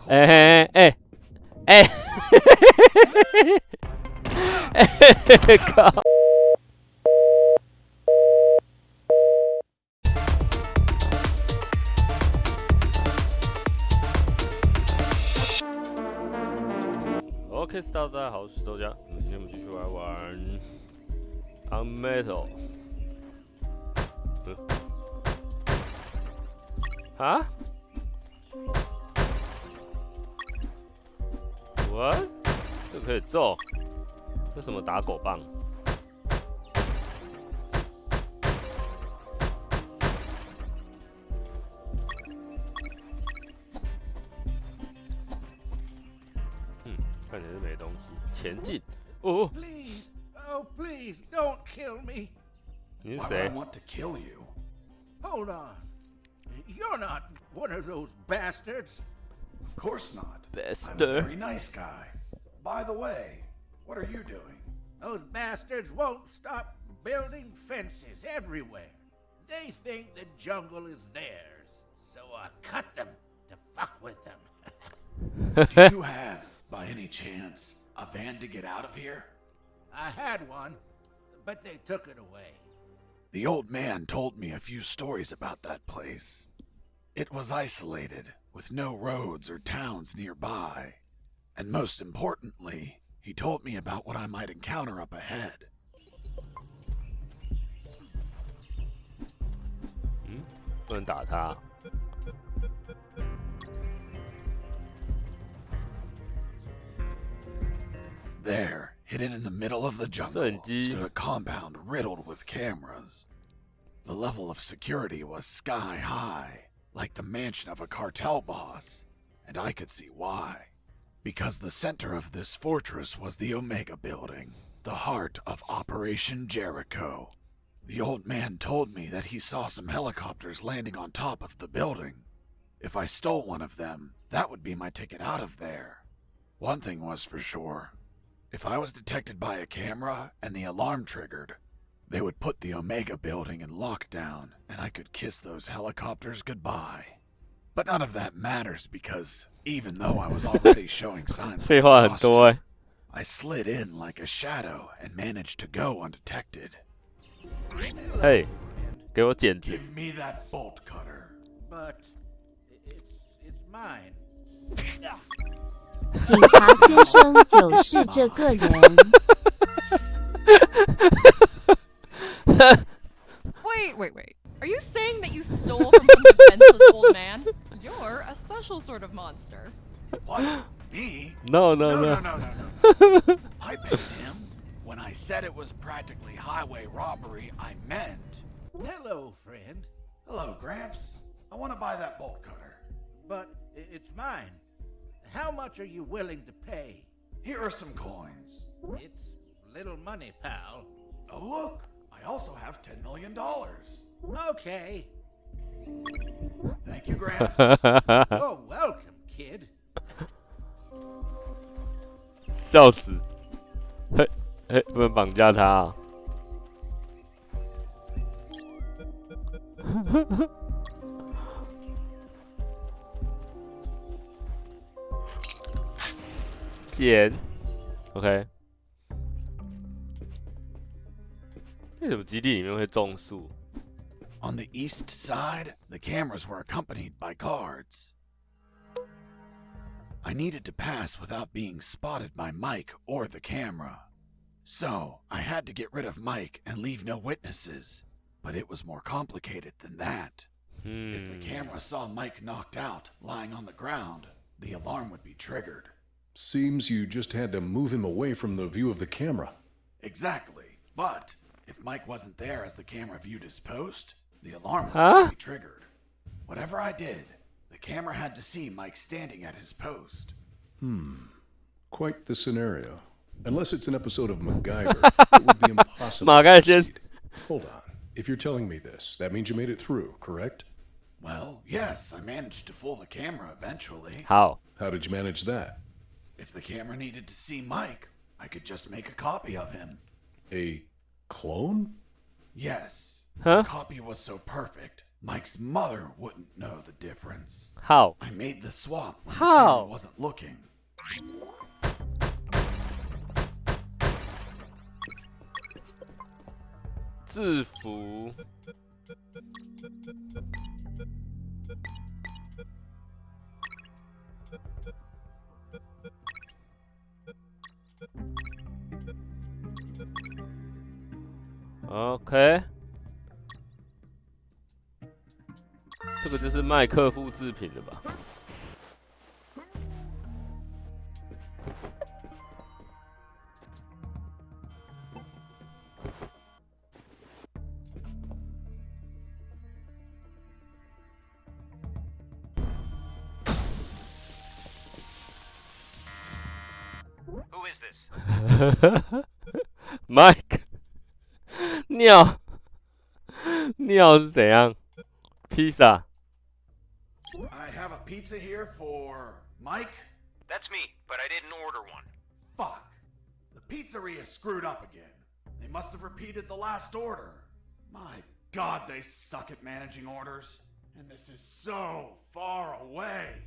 哎哎哎！靠！OK， 大家好，我是豆浆。今天我们继续来玩 UnMetal。啊 ？What？ 这可以揍？这什么打狗棒？看起来是没东西。前进。哦。Please, oh please, don't kill me. 你是谁 Why would I want to kill you? Hold on. You're not one of those bastards. Of course not. I'm a Bester. very nice guy. By the way, what are you doing? Those bastards won't stop building fences everywhere. They think the jungle is theirs, so I cut them to fuck with them. Do you have, by any chance, a van to get out of here? I had one, but they took it away. The old man told me a few stories about that place. It was isolated, with no roads or towns nearby. And most importantly, he told me about what I might encounter up ahead. 不能打他。There, hidden in the middle of the jungle, stood a compound riddled with cameras. The level of security was sky high, like the mansion of a cartel boss, and I could see why. Because the center of this fortress was the Omega Building, the heart of Operation Jericho. The old man told me that he saw some helicopters landing on top of the building. If I stole one of them, that would be my ticket out of there. One thing was for sure. If I was detected by a camera and the alarm triggered, they would put the Omega Building in lockdown and I could kiss those helicopters goodbye. But none of that matters because even though I was already showing signs of exhaustion, I slid in like a shadow and managed to go undetected. Hey, 给我剪子。 Give me that bolt cutter. But it's mine. 警察先生就是这个人。Wait. Are you saying that you stole from some defenseless old man? You're a special sort of monster. What? Me? No. I paid him. When I said it was practically highway robbery, I meant... Hello, friend. Hello, Gramps. I want to buy that bolt cutter. But it's mine. How much are you willing to pay? Here are some coins. It's little money, pal. Oh, look. I also have $10 million. Okay. Thank you, Gramps. You're welcome, kid. 笑死！嘿，不能绑架他啊！捡 ，OK。为什么基地里面会种树？ On the east side, the cameras were accompanied by guards. I needed to pass without being spotted by Mike or the camera. So, I had to get rid of Mike and leave no witnesses. But it was more complicated than that. If the camera saw Mike knocked out, lying on the ground, the alarm would be triggered. Seems you just had to move him away from the view of the camera. Exactly. But if Mike wasn't there as the camera viewed his post, the alarm would still be triggered. Whatever I did, the camera had to see Mike standing at his post. Quite the scenario. Unless it's an episode of MacGyver, it would be impossible to proceed. Hold on. If you're telling me this, that means you made it through, correct? Well, yes, I managed to fool the camera eventually. How? How did you manage that? If the camera needed to see Mike, I could just make a copy of him. A Clone? Yes. Huh? The copy was so perfect, Mike's mother wouldn't know the difference. How? I made the swap when the How? camera wasn't looking. 制服。OK， 这个就是麦克复制品的吧？ Who is this? Mike， 尿是怎样？披萨。 I have a pizza here for Mike. That's me, but I didn't order one. Fuck. The pizzeria screwed up again. They must have repeated the last order. My God, they suck at managing orders. And this is so far away.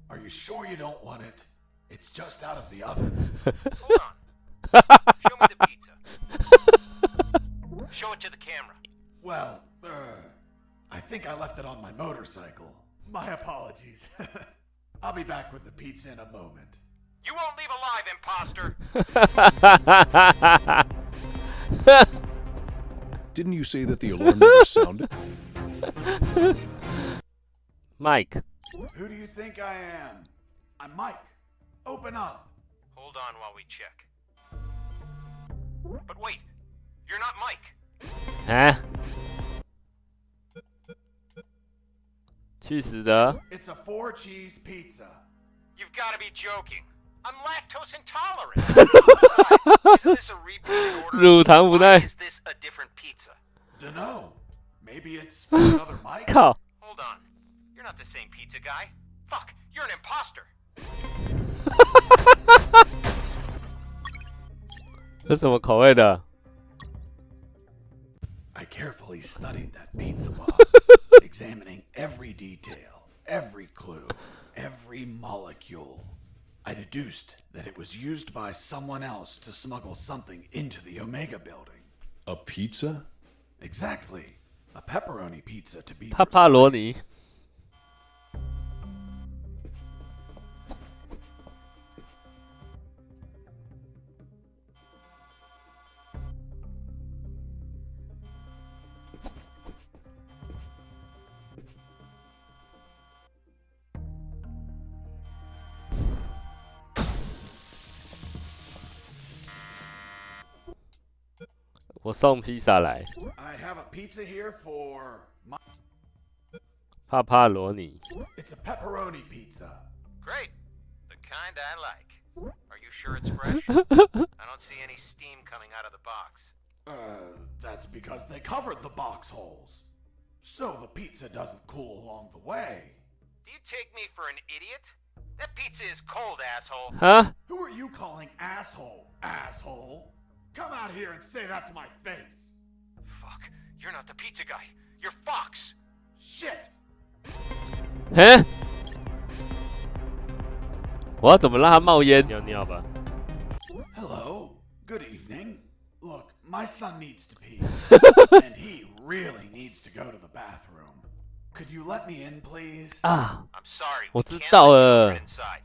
Are you sure you don't want it? It's just out of the oven. Hold on. Show me the pizza. Show it to the camera. Well, I think I left it on my motorcycle. My apologies. I'll be back with the pizza in a moment. You won't leave alive, imposter. Didn't you say that the alarm never sounded? Mike， Who do you think I am? I'm Mike. Open up. Hold on while we check. But wait, you're not Mike. 啊？去死的！ It's a 4-cheese pizza. You've got to be joking. I'm lactose intolerant. Besides, isn't this a repeated order? 乳糖不 Why 耐。 is this a different pizza? Dunno. Maybe it's for another Mike? 靠！ Hold on. You're not the same pizza guy. Fuck, you're an imposter. 这什么口味的？ I carefully studied that pizza box, examining every detail, every clue, every molecule. I deduced that it was used by someone else to smuggle something into the Omega building. A pizza? Exactly. A pepperoni pizza to be 帕帕罗尼 precise.。我送披萨来， I have a pizza here for my... 帕帕罗尼。 It's a pepperoni pizza. Great. The kind I like. Are you sure it's fresh? I don't see any steam coming out of the box. That's because they covered the box holes. So the pizza doesn't cool along the way. Do you take me for an idiot? That pizza is cold, asshole. 啊？ Who are you calling asshole, asshole? Come out here and say that to my face. Fuck, you're not the pizza guy. You're Fox. Shit. 嘿？我要怎么让它冒烟？尿尿吧。 Hello. Good evening. Look, my son needs to pee. And he really needs to go to the bathroom. Could you let me in, please? 啊， I'm sorry. 我 We 知 can't 道 let 了 children inside.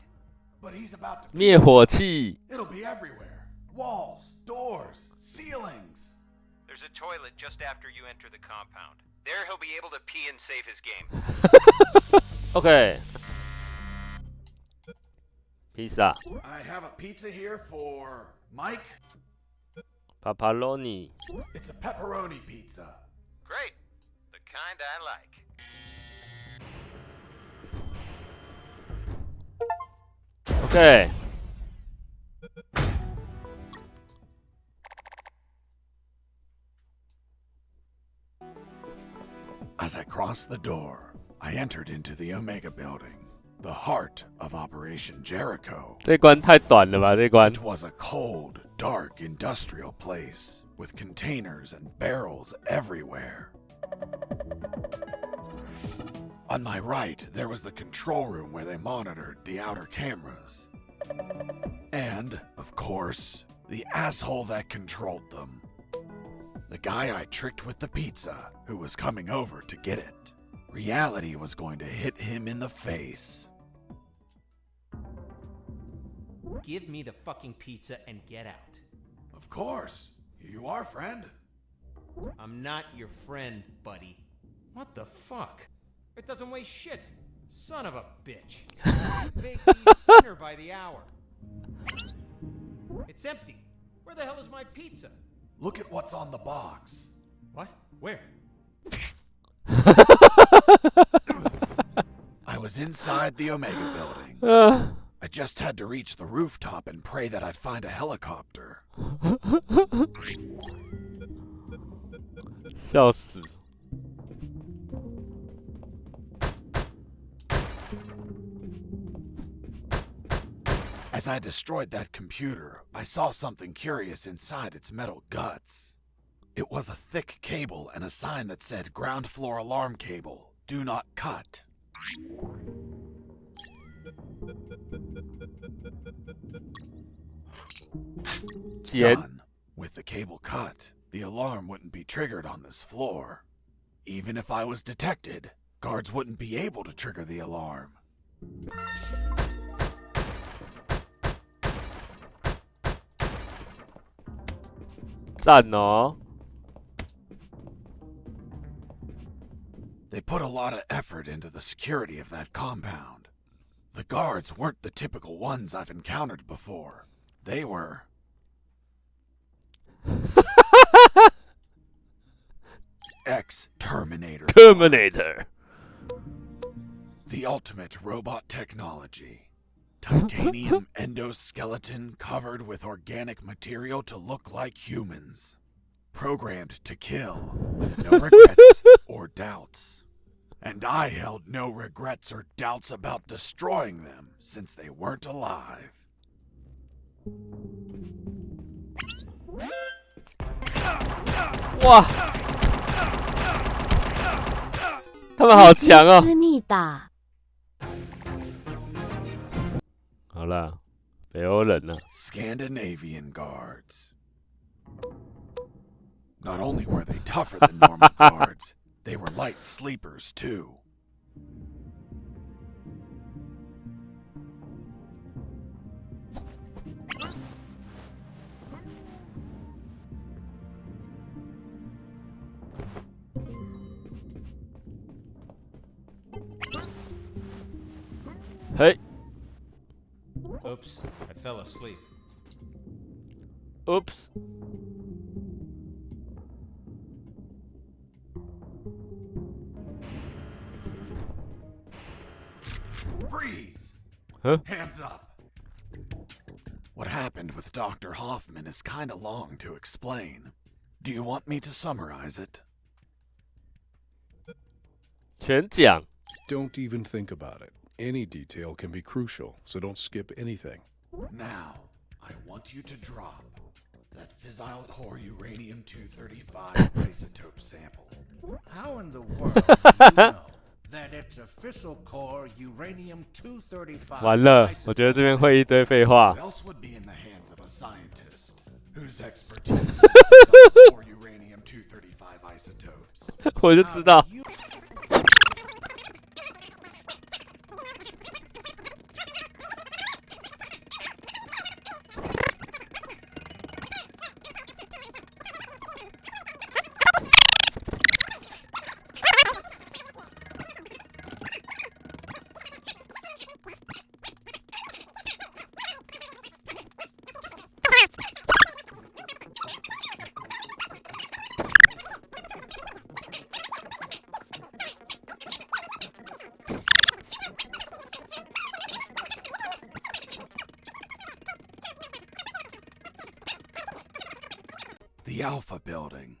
But he's about to pee. 灭火器。 It'll be everywhere. Walls, doors, ceilings. There's a toilet just after you enter the compound. There he'll be able to pee and save his game. OK。披萨， I have a pizza here for Mike. 帕帕罗尼。 It's a pepperoni pizza. Great. The kind I like. OK。 As I crossed the door, I entered into the Omega building, the heart of Operation Jericho. 这关太短了吧？这关 It was a cold, dark industrial place with containers and barrels everywhere. On my right, there was the control room where they monitored the outer cameras. And, of course, the asshole that controlled them. The guy I tricked with the pizza, who was coming over to get it. Reality was going to hit him in the face. Give me the fucking pizza and get out. Of course. Here you are, friend. I'm not your friend, buddy. What the fuck? It doesn't weigh shit. Son of a bitch. Bake these thinner by the hour. It's empty. Where the hell is my pizza? Look at what's on the box. What? Where? I was inside the Omega building. I just had to reach the rooftop and pray that I'd find a helicopter. 笑死！ As I destroyed that computer, I saw something curious inside its metal guts. It was a thick cable and a sign that said ground floor alarm cable, do not cut. Done. With the cable cut, the alarm wouldn't be triggered on this floor. Even if I was detected, guards wouldn't be able to trigger the alarm. They put a lot of effort into the security of that compound. The guards weren't the typical ones I've encountered before. They were... Ex-Terminator. Terminator. The ultimate robot technology. Titanium endoskeleton covered with organic material to look like humans. Programmed to kill with no regrets or doubts. And I held no regrets or doubts about destroying them since they weren't alive. 哇！他们好强哦！思密达。好啦，北欧人呢 ？Scandinavian guards. Not only were they tougher than normal guards, they were light sleepers too. Hey. Oops, I fell asleep. Oops. Freeze! Huh? Hands up! What happened with Dr. Hoffman is kinda long to explain. Do you want me to summarize it? 全讲。 Don't even think about it. Any detail can be crucial, so don't skip anything. Now, I want you to drop that fissile core uranium-235 isotope sample. How in the world do you know that it's a fissile core uranium-235 完了，我觉得这边会一堆废话 What。else would be in the hands of a scientist whose expertise is in fissile core uranium-235 isotopes? 我就知道。 The Alpha building.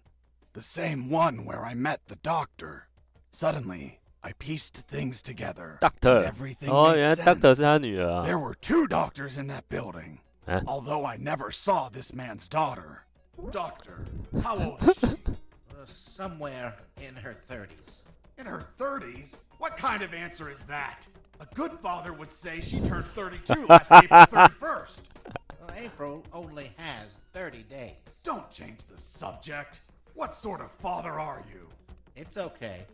The same one where I met the doctor. Suddenly, I pieced things together. Doctor. And everything 哦， made 原来 sense. Doctor 是他女儿啊。 There were two doctors in that building. Although I never saw this man's daughter. Doctor, how old is she? Somewhere in her 30s. In her 30s? What kind of answer is that? A good father would say she turned 32 last April 31st. April only has 30 days. Don't change the subject. What sort of father are you? It's okay.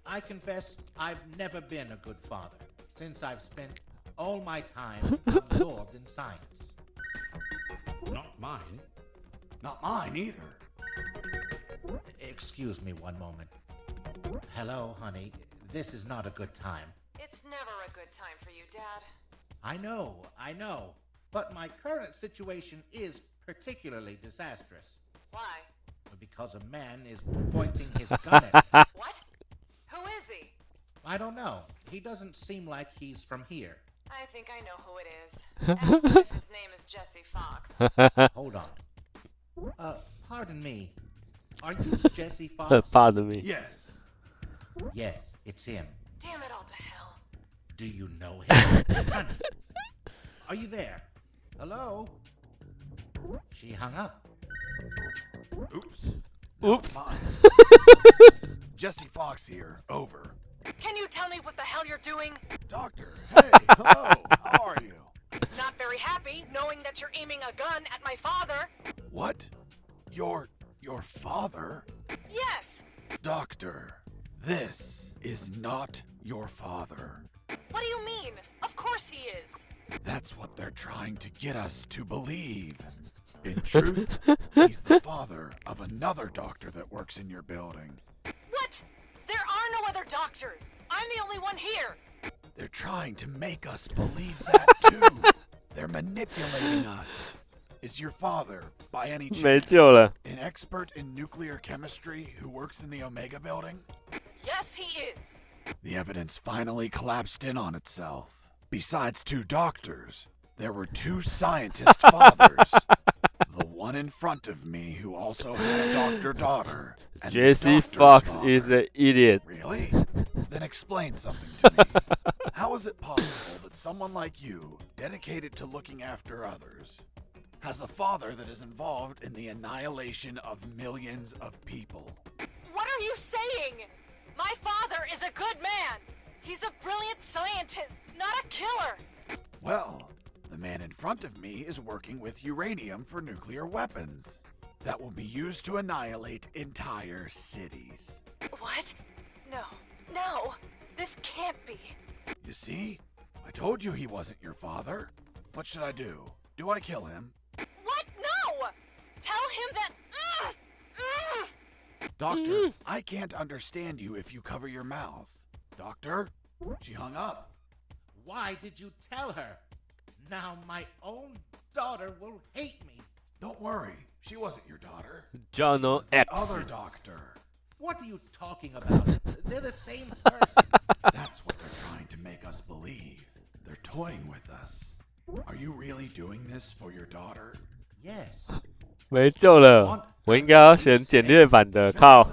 I confess I've never been a good father, since I've spent all my time absorbed in science. Not mine. Not mine either. Excuse me one moment. Hello, honey. This is not a good time. It's never a good time for you, Dad. I know. But my current situation is particularly disastrous. Why? Because a man is pointing his gun at me. What? Who is he? I don't know. He doesn't seem like he's from here. I think I know who it is. Ask him if his name is Jesse Fox. Hold on. Pardon me. Are you Jesse Fox? Pardon me. Yes. Yes, it's him. Damn it all to hell. Do you know him? Honey, are you there? Hello? She hung up. Oops. Oops. Never mind. Jesse Fox here. Over. Can you tell me what the hell you're doing? Doctor, hey, hello. How are you? Not very happy knowing that you're aiming a gun at my father. What? Your father? Yes. Doctor, this is not your father. What do you mean? Of course he is. That's what they're trying to get us to believe. In truth, he's the father of another doctor that works in your building. What? There are no other doctors. I'm the only one here. They're trying to make us believe that too. They're manipulating us. Is your father, by any 没 chance, 救了。 an expert in nuclear chemistry who works in the Omega building? Yes, he is. The evidence finally collapsed in on itself. Besides 2 doctors, there were 2 scientist fathers. The one in front of me who also had a doctor daughter. And the Jesse doctor's Fox father. is an idiot. Really? Then explain something to me. How is it possible that someone like you, dedicated to looking after others, has a father that is involved in the annihilation of millions of people? What are you saying? My father is a good man. He's a brilliant scientist, not a killer. Well, the man in front of me is working with uranium for nuclear weapons that will be used to annihilate entire cities. What? No. This can't be. You see? I told you he wasn't your father. What should I do? Do I kill him? What? No! Tell him that... Doctor, I can't understand you if you cover your mouth. Doctor? She hung up. Why did you tell her? Now my own daughter will hate me. Don't worry. She wasn't your daughter. John She was the X. other doctor. What are you talking about? They're the same person. That's what they're trying to make us believe. They're toying with us. Are you really doing this for your daughter? Yes. 没救了，我应该要选简略版的。靠，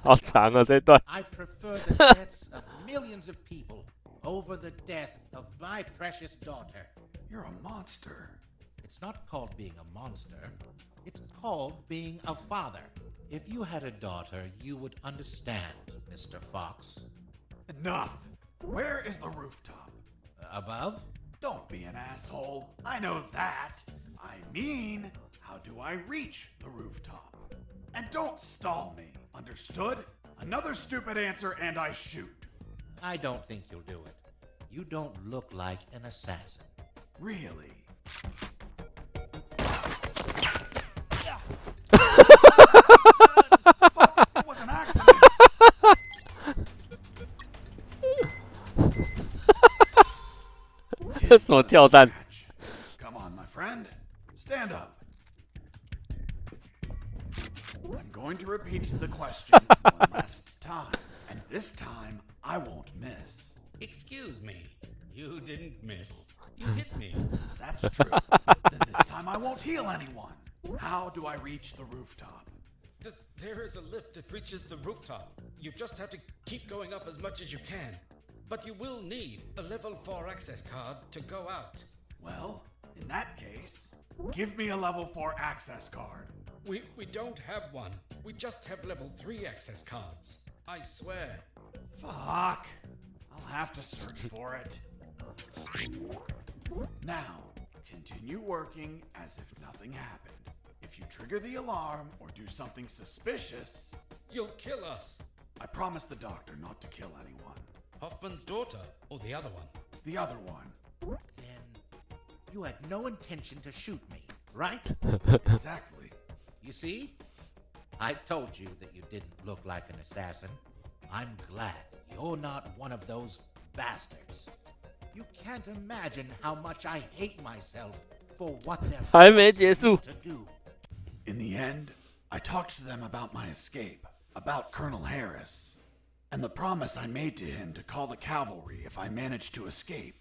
好长哦这段。 I prefer the deaths of millions of people over the death of my precious daughter. You're a monster. It's not called being a monster. It's called being a father. If you had a daughter, you would understand, Mr. Fox. Enough. Where is the rooftop? Above? Don't be an asshole. I know that. I mean, how do I reach the rooftop? And don't stall me. Understood? Another stupid answer and I shoot. I don't think you'll do it. You don't look like an assassin. Really? Fuck, it was an accident.这什么跳弹？ Come on, my friend. Stand up. I'm going to repeat the question one last time. And this time, I won't miss. Excuse me. You didn't miss. You hit me. That's true. Then this time I won't heal anyone. How do I reach the rooftop? There is a lift that reaches the rooftop. You just have to keep going up as much as you can. But you will need a level 4 access card to go out. Well, In that case, give me a level 4 access card. We don't have one. We just have level 3 access cards. I swear. Fuck. I'll have to search for it. Now, continue working as if nothing happened. If you trigger the alarm or do something suspicious, You'll kill us. I promise the doctor not to kill anyone. Hoffman's daughter, or the other one? The other one. Then you had no intention to shoot me, right? Exactly. You see? I told you that you didn't look like an assassin. I'm glad you're not one of those bastards. You can't imagine how much I hate myself for what they're 还没结束。 to do. In the end, I talked to them about my escape, about Colonel Harris, and the promise I made to him to call the cavalry if I managed to escape.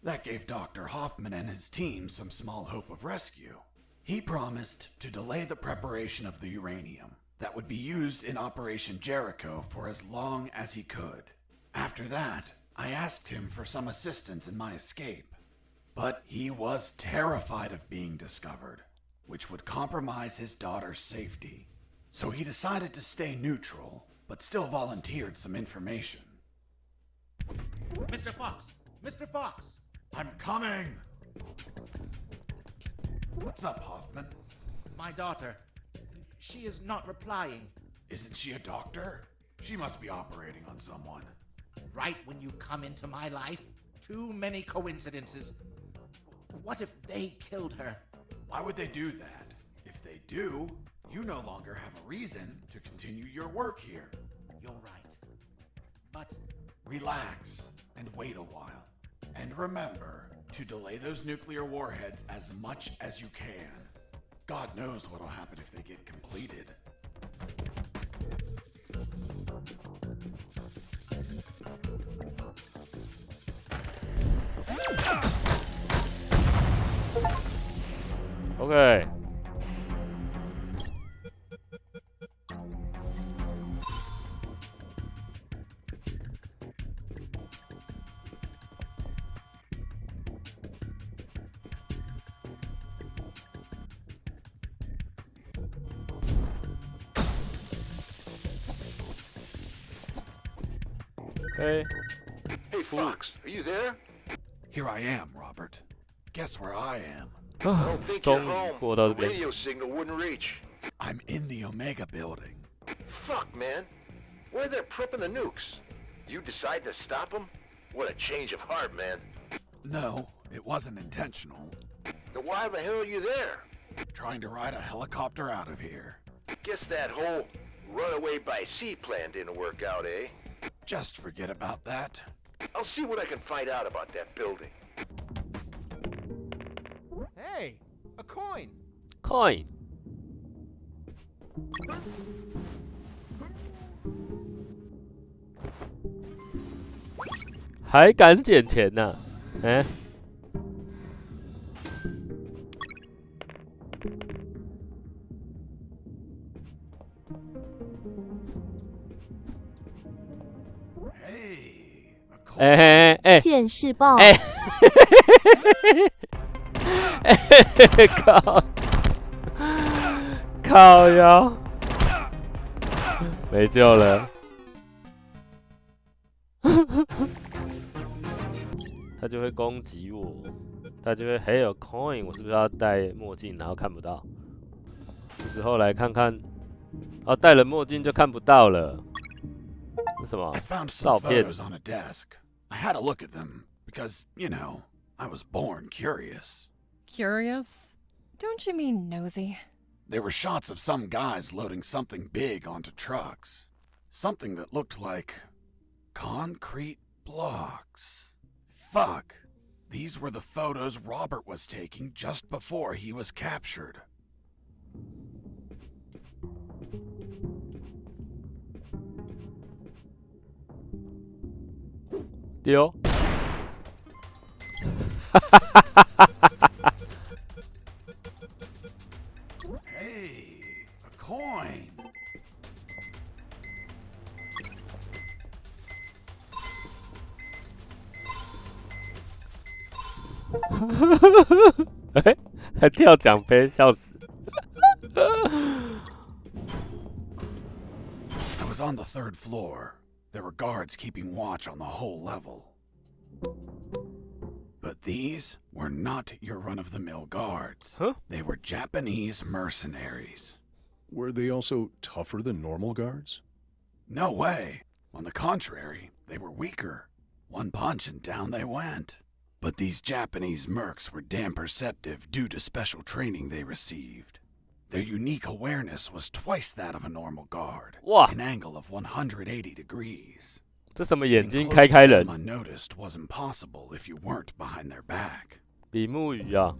That gave Dr. Hoffman and his team some small hope of rescue. He promised to delay the preparation of the uranium that would be used in Operation Jericho for as long as he could. After that, I asked him for some assistance in my escape, but he was terrified of being discovered, which would compromise his daughter's safety. So he decided to stay neutral, but still volunteered some information. Mr. Fox! Mr. Fox! I'm coming! What's up, Hoffman? My daughter. She is not replying. Isn't she a doctor? She must be operating on someone. Right when you come into my life? Too many coincidences. What if they killed her? Why would they do that? If they do, you no longer have a reason to continue your work here. You're right. But Relax and wait a while. And remember to delay those nuclear warheads as much as you can. God knows what'll happen if they get completed. OK， OK， Hey, Fox, are you there? Here I am, Robert. Guess where I am? 啊 Don't think 终 you're 于 home. 过到 The 这边。 radio signal wouldn't reach. I'm in the Omega building. Fuck, man. Where they're prepping the nukes? You decide to stop them? What a change of heart, man. No, it wasn't intentional. Then why the hell are you there? Trying to ride a helicopter out of here. Guess that whole runaway by sea plan didn't work out, eh? Just forget about that. I'll see what I can find out about that building. Hey, a coin. Coin，还敢捡钱呢、哎，Hey, a coin. 哎哎哎现世报。哎，靠，靠腰，没救了。他就会攻击我，他就会还有 coin， 我是不是要戴墨镜然后看不到？之后来看看，哦，戴了墨镜就看不到了。是什么？ I found 照 some 片。 photos on a desk. I had a look at them because, you know, I was born curious. Curious? Don't you mean nosy? They were shots of some guys loading something big onto trucks. Something that looked like concrete blocks. Fuck. These were the photos Robert was taking just before he was captured.丢。Hey, a coin. 还跳奖杯，笑死。I was on the 3rd floor. There were guards keeping watch on the whole level. But these were not your run-of-the-mill guards. Huh? They were Japanese mercenaries. Were they also tougher than normal guards? No way. On the contrary, they were weaker. One punch and down they went. But these Japanese mercs were damn perceptive due to special training they received. Their unique awareness was twice that of a normal guard, an angle of 180 degrees. 这什么眼睛开开人？ Unnoticed was impossible if you weren't behind their back. 比目鱼啊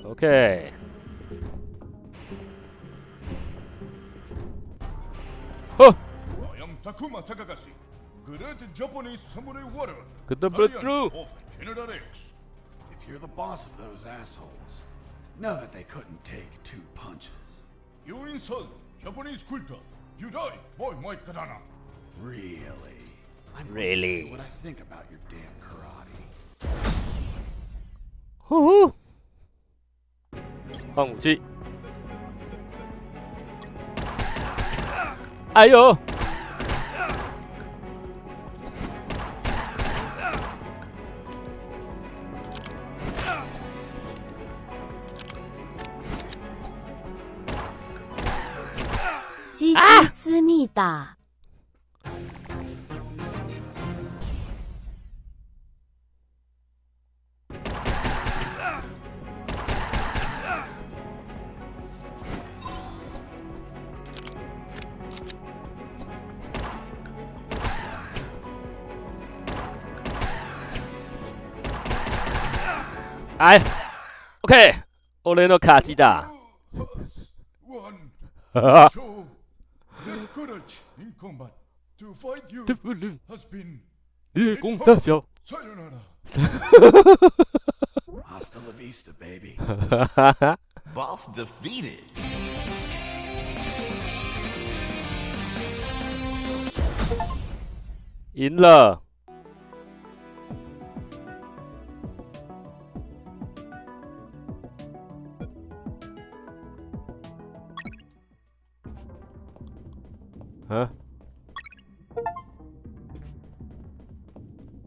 ！OK， 呵 I am Takuma Takagashi, great Japanese samurai warrior. Get the blood through. Of General X. If you're the boss of those assholes, know that they couldn't take 2 punches. You insult Japanese culture. You die by my katana. Really? I'm going to Really? say what I think about your damn karate. 呼呼，换武器。哎呦！鸡鸡思密达。哎 ，OK， 俺の勝ちだ。 One. 哈哈。 Show great courage in combat. To fight you has been 夜攻大小。 sayonara. Hasta la vista, baby. Boss defeated. 赢了。啊？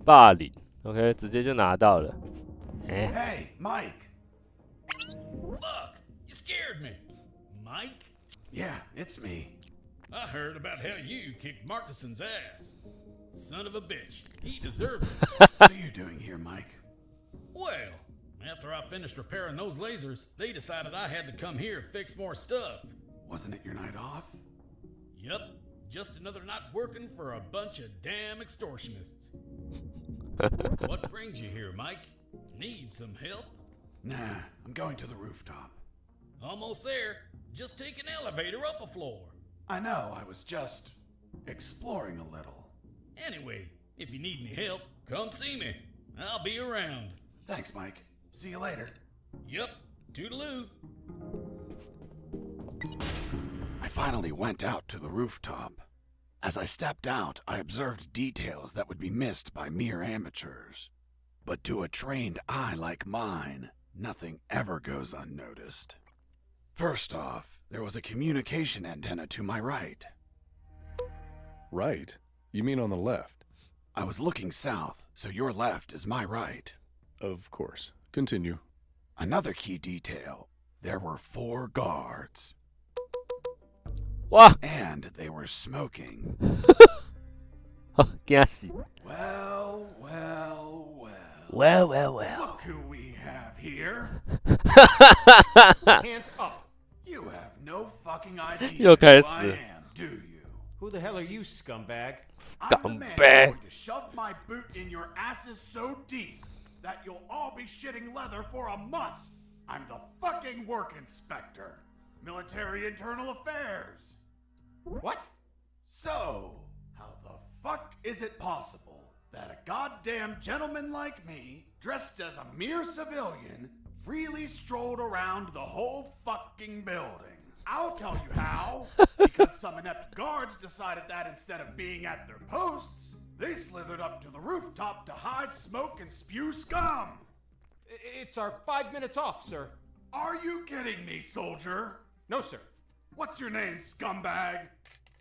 霸凌 ，OK， 直接就拿到了。哎、Hey, Mike. Fuck! You scared me. Mike? Yeah, it's me. I heard about how you kicked Marcuson's ass. Son of a bitch. He deserved it. What are you doing here, Mike? Well, after I finished repairing those lasers, they decided I had to come here and fix more stuff. Wasn't it your night off? Yep, just another night working for a bunch of damn extortionists. What brings you here, Mike? Need some help? Nah, I'm going to the rooftop. Almost there. Just take an elevator up a floor. I know, I was just exploring a little. Anyway, if you need any help, come see me. I'll be around. Thanks, Mike. See you later. Yep, toodaloo. I finally went out to the rooftop. As I stepped out, I observed details that would be missed by mere amateurs. But to a trained eye like mine, nothing ever goes unnoticed. First off, there was a communication antenna to my right. Right? You mean on the left? I was looking south, so your left is my right. Of course. Continue. Another key detail. There were 4 guards. Wow. And they were smoking. Gassy. Well, well, well. Well, well, well. Look who we have here. Hands up. You have no fucking idea Yo, who I guys. am, do you? Who the hell are you, scumbag? I'm the man Scumbag. going to shove my boot in your asses so deep that you'll all be shitting leather for a month. I'm the fucking work inspector. Military Internal Affairs. What? So, fuck is it possible that a goddamn gentleman like me, dressed as a mere civilian, freely strolled around the whole fucking building? I'll tell you how. Because some inept guards decided that instead of being at their posts, they slithered up to the rooftop to hide, smoke, and spew scum. It's our 5 minutes off, sir. Are you kidding me, soldier? No, sir. What's your name, scumbag?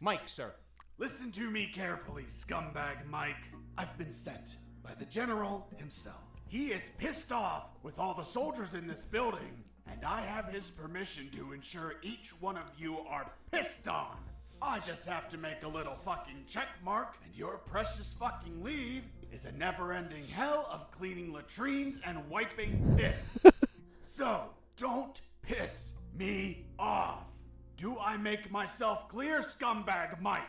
Mike, sir. Listen to me carefully, scumbag Mike. I've been sent by the general himself. He is pissed off with all the soldiers in this building, and I have his permission to ensure each one of you are pissed on. I just have to make a little fucking check mark, and your precious fucking leave is a never-ending hell of cleaning latrines and wiping piss. So, don't piss me off. Do I make myself clear, scumbag Mike?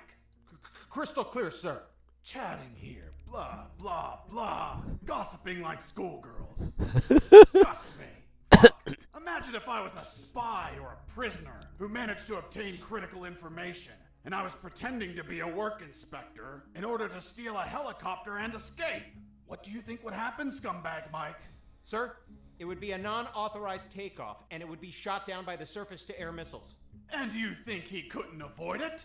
Crystal clear, sir. Chatting here, blah, blah, blah. Gossiping like schoolgirls. Disgust me. Fuck. Imagine if I was a spy or a prisoner who managed to obtain critical information, and I was pretending to be a work inspector in order to steal a helicopter and escape. What do you think would happen, scumbag Mike? Sir, it would be a non-authorized takeoff, and it would be shot down by the surface-to-air missiles. And you think he couldn't avoid it?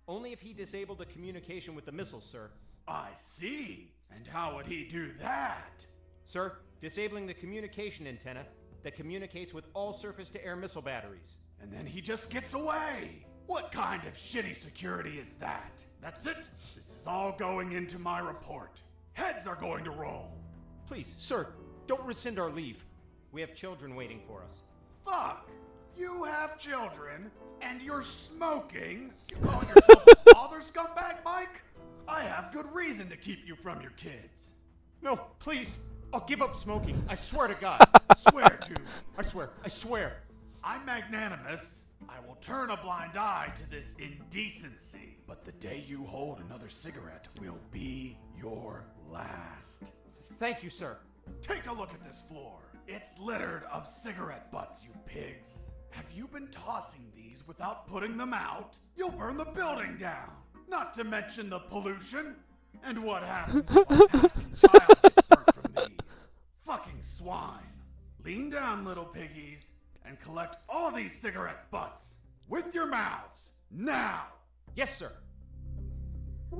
Only if he disabled the communication with the missiles, sir. I see. And how would he do that? Sir, disabling the communication antenna that communicates with all surface-to-air missile batteries. And then he just gets away. What kind of shitty security is that? That's it? This is all going into my report. Heads are going to roll. Please, sir, don't rescind our leave. We have children waiting for us. Fuck! You have children, and you're smoking? You calling yourself a father, scumbag Mike? I have good reason to keep you from your kids. No, please. I'll give up smoking. I swear to God. Swear to me. I swear. I'm magnanimous. I will turn a blind eye to this indecency. But the day you hold another cigarette will be your last. Thank you, sir. Take a look at this floor. It's littered of cigarette butts, you pigs. Have you been tossing these without putting them out? You'll burn the building down. Not to mention the pollution. And what happens if a passing child gets hurt from these? Fucking swine. Lean down, little piggies, and collect all these cigarette butts. With your mouths. Now. Yes, sir.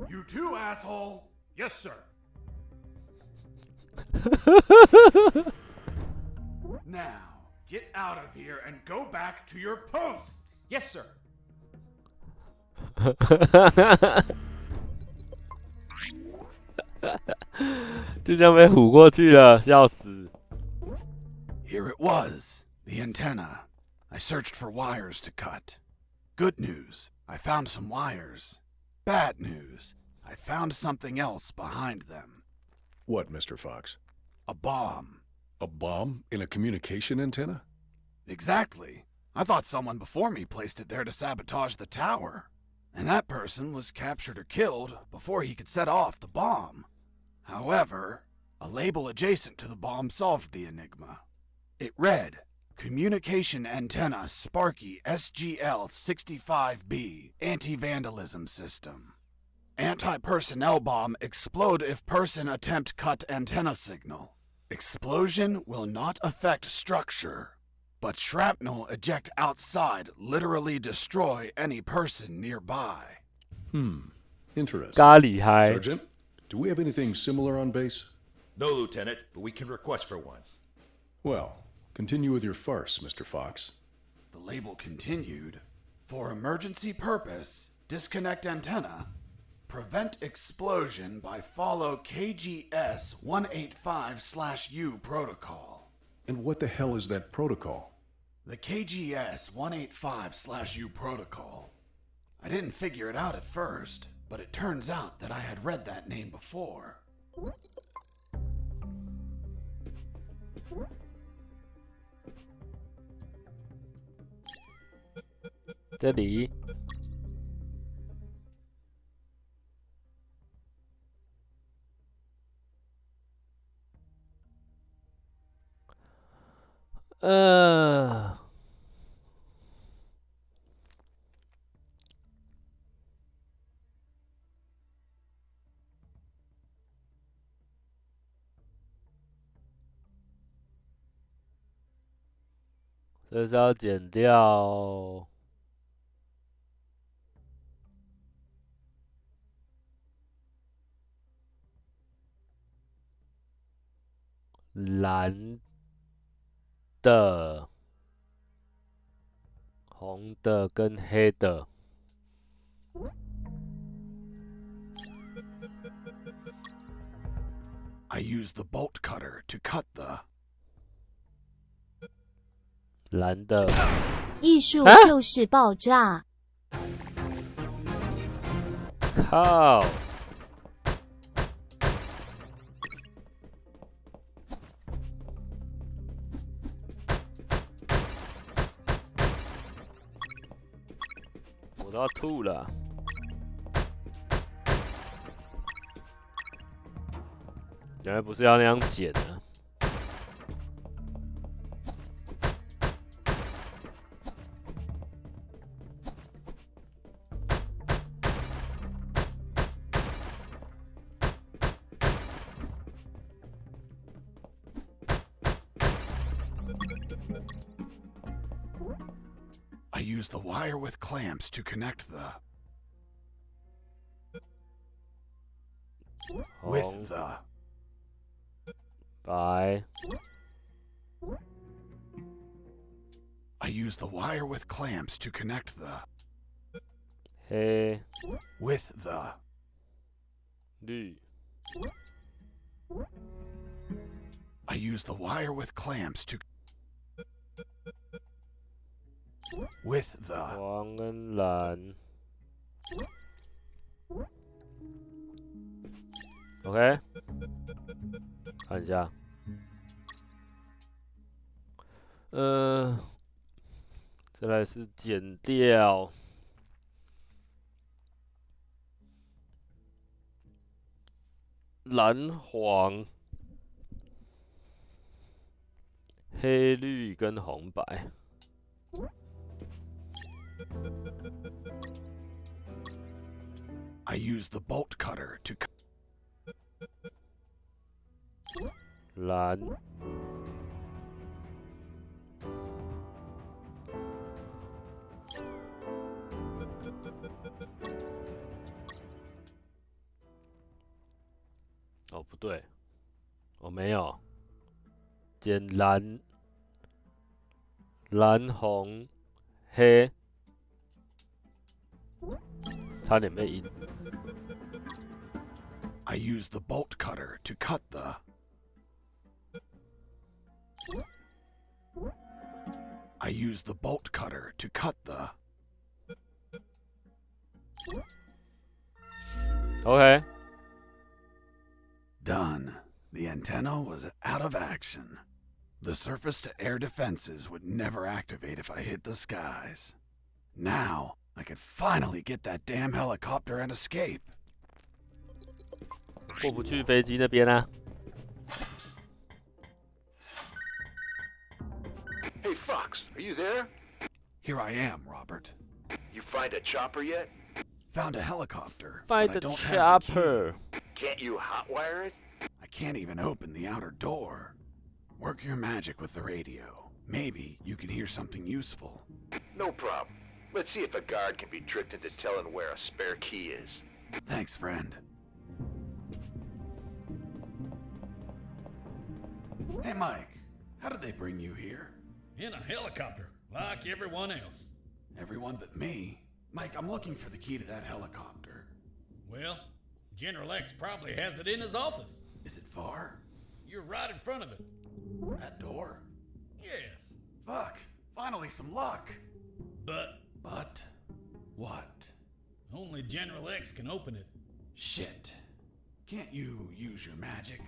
You too, asshole. Yes, sir. Now, get out of here and go back to your posts. Yes, sir. 就这样被唬过去了，笑死。 Here it was, the antenna. I searched for wires to cut. Good news, I found some wires. Bad news, I found something else behind them. What, Mr. Fox? A bomb. A bomb in a communication antenna? Exactly. I thought someone before me placed it there to sabotage the tower. And that person was captured or killed before he could set off the bomb. However, a label adjacent to the bomb solved the enigma. It read, Communication Antenna Sparky SGL-65B Anti-Vandalism System. Anti-personnel bomb explode if person attempt cut antenna signal. Explosion will not affect structure, but shrapnel eject outside literally destroy any person nearby. Interesting. 咖喱嗨。 Sergeant, do we have anything similar on base? No, Lieutenant, but we can request for one. Well, continue with your farce, Mr. Fox. The label continued, For emergency purpose, disconnect antenna. Prevent explosion by follow KGS 185/U protocol. And what the hell is that protocol? The KGS 185/U protocol. I didn't figure it out at first, but it turns out that I had read that name before.这里。这是要剪掉蓝的、红的跟黑的。I use the bolt cutter to cut the 蓝的。艺术就是爆炸。靠！我都要吐了。原来不是要那样剪的。I use the wire with clamps to connect the with the 白。I use the wire with clamps to connect the 黑。with the 绿。I use the wire with clamps to with the 黄跟蓝。OK， 看一下。再来是剪掉蓝黄、黑绿跟红白。I use the bolt cutter to cut 蓝。哦，不对，我没有剪蓝、蓝红、黑，差点被阴。I use the bolt cutter to cut the I use the bolt cutter to cut the OK， Done. The antenna was out of action. The surface-to-air defenses would never activate if I hit the skies. Now, I could finally get that damn helicopter and escape. 过不去飞机那边啊。Hey, Fox, are you there? Here I am, Robert. You find a chopper yet? Found a helicopter. Find but I the don't have the chopper. key. Can't you hotwire it? I can't even open the outer door. Work your magic with the radio. Maybe you can hear something useful. No problem. Let's see if a guard can be tricked into telling where a spare key is. Thanks, friend. Hey, Mike. How did they bring you here? In a helicopter, like everyone else. Everyone but me. Mike, I'm looking for the key to that helicopter. Well, General X probably has it in his office. Is it far? You're right in front of it. That door? Yes. Fuck. Finally some luck. But But? What? only General X can open it. Shit. Can't you use your magic?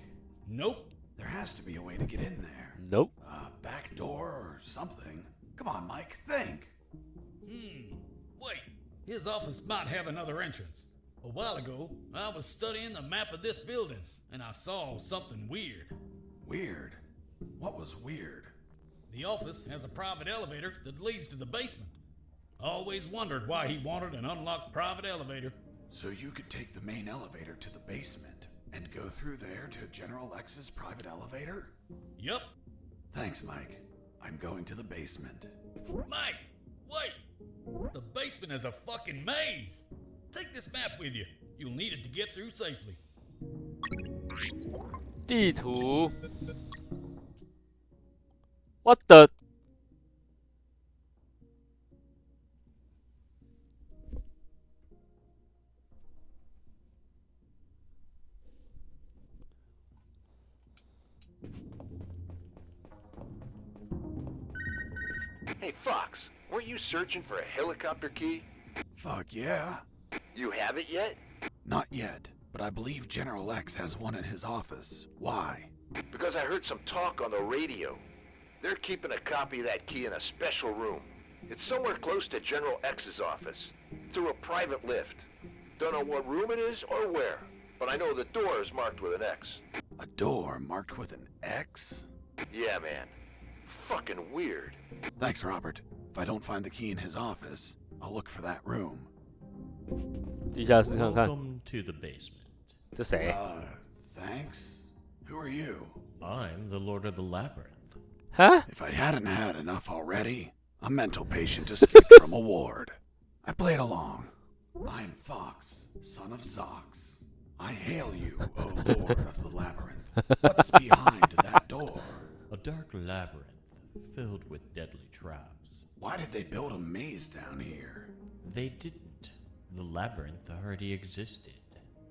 Nope. There has to be a way to get in there. Nope. Back door or something. Come on, Mike, think. Wait. His office might have another entrance. A while ago, I was studying the map of this building, and I saw something weird. Weird? What was weird? The office has a private elevator that leads to the basement. Always wondered why he wanted an unlocked private elevator. So you could take the main elevator to the basement and go through there to General X's private elevator? Yup. Thanks, Mike. I'm going to the basement. Mike, wait! The basement is a fucking maze! Take this map with you. You'll need it to get through safely. 地图 ，What the？ Hey, Fox, weren't you searching for a helicopter key? Fuck yeah. You have it yet? Not yet, but I believe General X has one in his office. Why? Because I heard some talk on the radio. They're keeping a copy of that key in a special room. It's somewhere close to General X's office, through a private lift. Don't know what room it is or where, but I know the door is marked with an X. A door marked with an X? Yeah, man. Fucking weird. Thanks, Robert. If I don't find the key in his office, I'll look for that room. 地下室看看， Welcome to the basement. 这谁？ Thanks. Who are you? I'm the Lord of the Labyrinth. Huh? If I hadn't had enough already, a mental patient escaped from a ward. I played along. I'm Fox, son of Zox. I hail you, O Lord of the Labyrinth. What's behind that door? A dark labyrinth filled with deadly traps. Why did they build a maze down here? They didn't. The labyrinth already existed.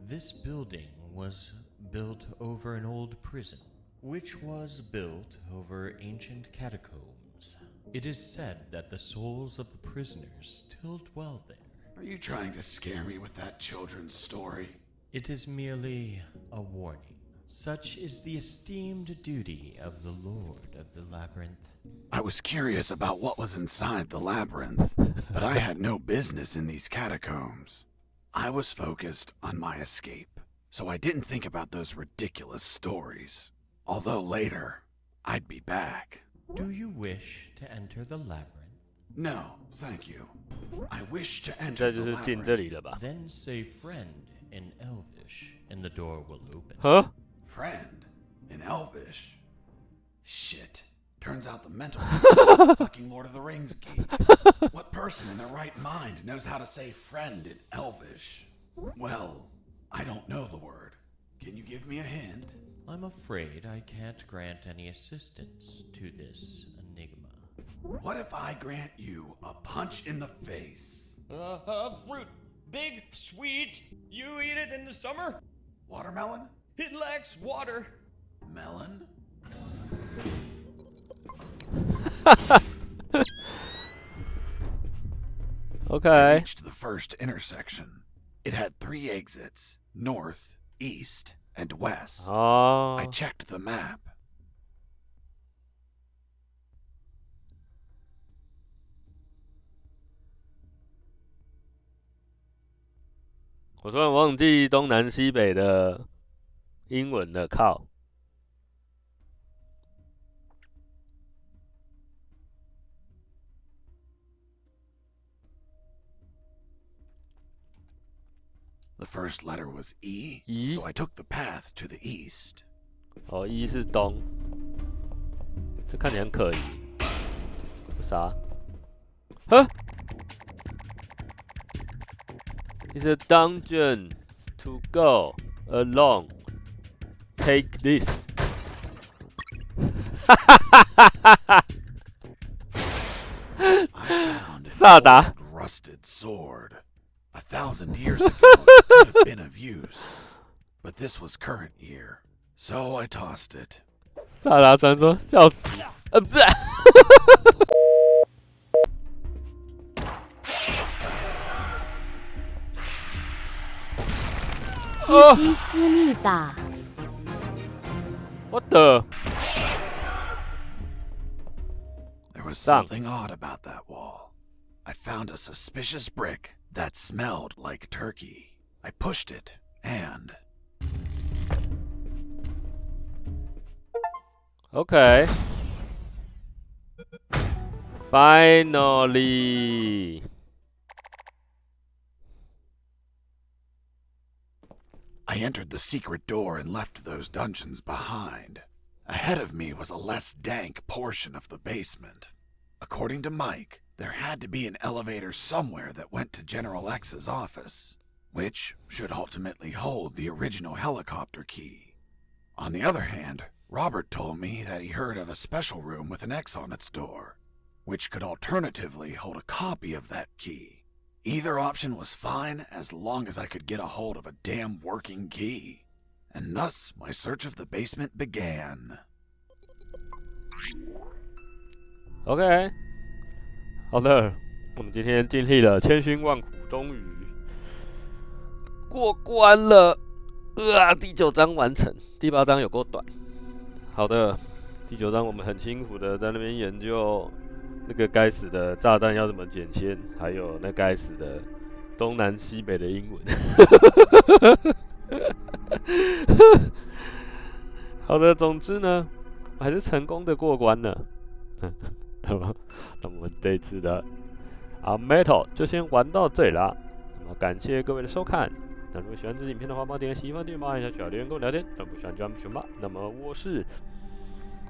This building was built over an old prison, which was built over ancient catacombs. It is said that the souls of the prisoners still dwell there. Are you trying to scare me with that children's story? It is merely a warning. Such is the esteemed duty of the Lord of the Labyrinth. I was curious about what was inside the labyrinth, but I had no business in these catacombs. I was focused on my escape, so I didn't think about those ridiculous stories. Although later, I'd be back. Do you wish to enter the labyrinth? No, thank you. I wish to enter 这就 the 是进这里 labyrinth. 了吧？ Then say friend in Elvish, and the door will open. Huh? Friend? In Elvish? Shit. Turns out the mental is the fucking Lord of the Rings key. What person in their right mind knows how to say friend in Elvish? Well, I don't know the word. Can you give me a hint? I'm afraid I can't grant any assistance to this enigma. What if I grant you a punch in the face? Fruit. Big, sweet. You eat it in the summer? Watermelon? It lacks water. Melon? Okay. I reached the first intersection. It had 3 exits, north, east, and west. Oh. I checked the map. 我突然忘记东南西北的英文了，靠！ The first letter was E, E? so I took the path to the east. 哦，一是东，这看起来很可疑。这啥？呵 It's a dungeon to go along. Take this. 萨达 Rusted sword. 1,000 years ago, it could have been of use, but this was current year, so I tossed it. 萨达传说，笑死！不是。鸡鸡思密达。What the? There was something odd about that wall. I found a suspicious brick that smelled like turkey. I pushed it, and... Okay. Finally. I entered the secret door and left those dungeons behind. Ahead of me was a less dank portion of the basement. According to Mike, there had to be an elevator somewhere that went to General X's office, which should ultimately hold the original helicopter key. On the other hand, Robert told me that he heard of a special room with an X on its door, which could alternatively hold a copy of that key. Either option was fine as long as I could get a hold of a damn working key. And thus my search of the basement began. OK， 好的，我们今天经历了千辛万苦，终于过关了。第9章完成，第8章有够短。好的，第9章我们很辛苦的在那边研究那个该死的炸弹要怎么捡先，还有那该死的东南西北的英文。好的，总之呢，我还是成功的过关了。那么我们这一次的 UnMetal 就先玩到这里啦。那么感谢各位的收看。那如果喜欢这支影片的话，帮我点个喜欢订阅，帮我按下小留言跟我聊天。那不喜欢就按不喜欢吧。那么我是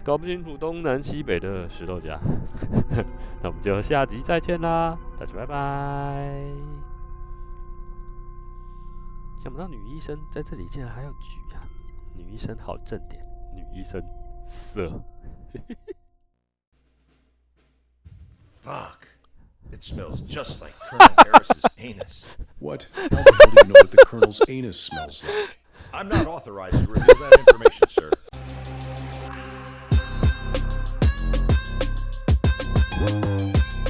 搞不清楚东南西北的石头家。那我们就下集再见啦，大家拜拜。想不到女医生在这里竟然还有局啊！女医生好正点，女医生色。Fuck. It smells just like Colonel Harris's anus. What? How the hell do you know what the Colonel's anus smells like? I'm not authorized to reveal that information, sir.